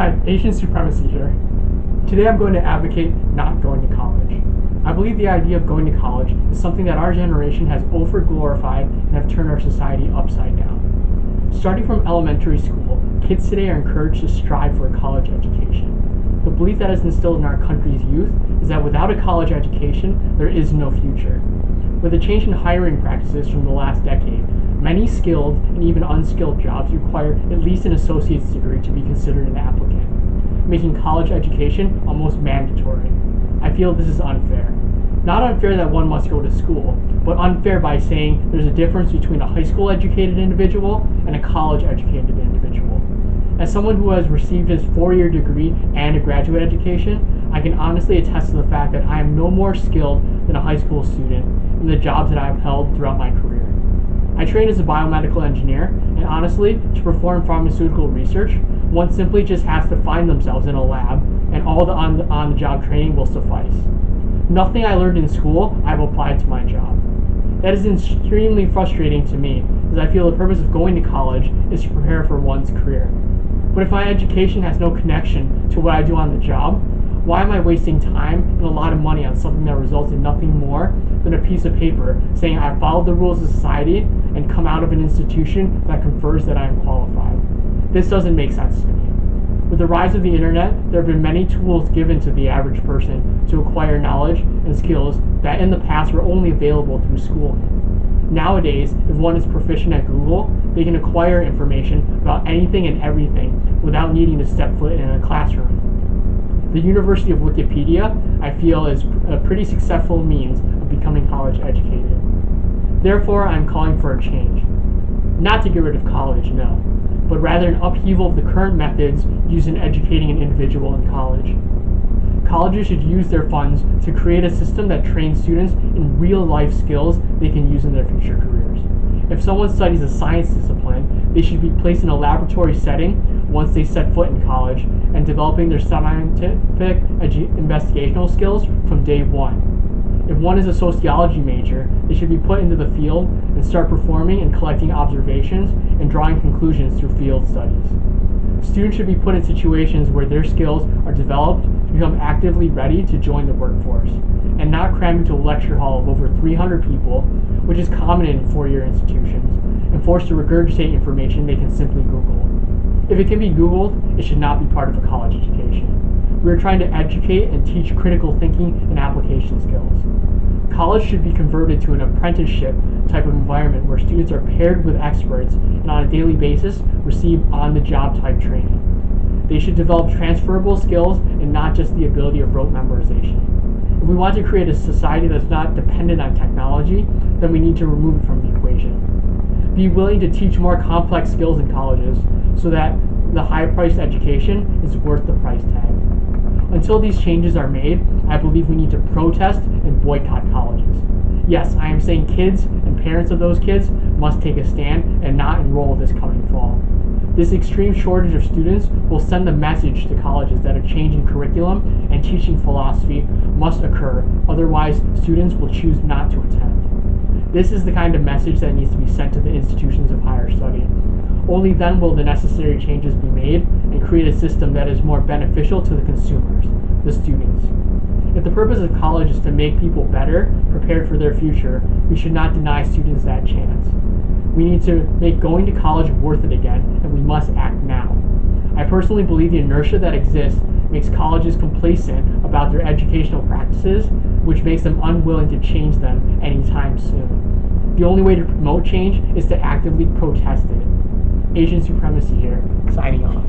Hi, Asian Supremacy here. Today I'm going to advocate not going to college. I believe the idea of going to college is something that our generation has over-glorified and have turned our society upside down. Starting from elementary school, kids today are encouraged to strive for a college education. The belief that is instilled in our country's youth is that without a college education, there is no future. With a change in hiring practices from the last decade, many skilled and even unskilled jobs require at least an associate's degree to be considered an applicant, making college education almost mandatory. I feel this is unfair. Not unfair that one must go to school, but unfair by saying there's a difference between a high school educated individual and a college educated individual. As someone who has received his 4-year degree and a graduate education, I can honestly attest to the fact that I am no more skilled than a high school student in the jobs that I have held throughout my career. I trained as a biomedical engineer, and honestly, to perform pharmaceutical research, one simply just has to find themselves in a lab, and all the on-the-job training will suffice. Nothing I learned in school, I've applied to my job. That is extremely frustrating to me, as I feel the purpose of going to college is to prepare for one's career. But if my education has no connection to what I do on the job, why am I wasting time and a lot of money on something that results in nothing more than a piece of paper saying I followed the rules of society and come out of an institution that confers that I am qualified? This doesn't make sense to me. With the rise of the internet, there have been many tools given to the average person to acquire knowledge and skills that in the past were only available through schooling. Nowadays, if one is proficient at Google, they can acquire information about anything and everything without needing to step foot in a classroom. The University of Wikipedia, I feel, is a pretty successful means of becoming college educated. Therefore, I'm calling for a change. Not to get rid of college, no, but rather an upheaval of the current methods used in educating an individual in college. Colleges should use their funds to create a system that trains students in real-life skills they can use in their future careers. If someone studies a science discipline, they should be placed in a laboratory setting once they set foot in college and developing their scientific investigational skills from day one. If one is a sociology major, they should be put into the field and start performing and collecting observations and drawing conclusions through field studies. Students should be put in situations where their skills are developed to become actively ready to join the workforce, and not crammed into a lecture hall of over 300 people, which is common in 4-year institutions, and forced to regurgitate information they can simply Google. If it can be Googled, it should not be part of a college education. We are trying to educate and teach critical thinking and application skills. College should be converted to an apprenticeship type of environment where students are paired with experts and on a daily basis receive on-the-job type training. They should develop transferable skills and not just the ability of rote memorization. If we want to create a society that's not dependent on technology, then we need to remove it from the equation. Be willing to teach more complex skills in colleges so that the high-priced education is worth the price tag. Until these changes are made, I believe we need to protest and boycott colleges. Yes, I am saying kids and parents of those kids must take a stand and not enroll this coming fall. This extreme shortage of students will send the message to colleges that a change in curriculum and teaching philosophy must occur, otherwise students will choose not to attend. This is the kind of message that needs to be sent to the institutions of higher study. Only then will the necessary changes be made and create a system that is more beneficial to the consumers, the students. If the purpose of college is to make people better, prepared for their future, we should not deny students that chance. We need to make going to college worth it again, and we must act now. I personally believe the inertia that exists makes colleges complacent about their educational practices, which makes them unwilling to change them anytime soon. The only way to promote change is to actively protest it. Asian Supremacy here, signing off.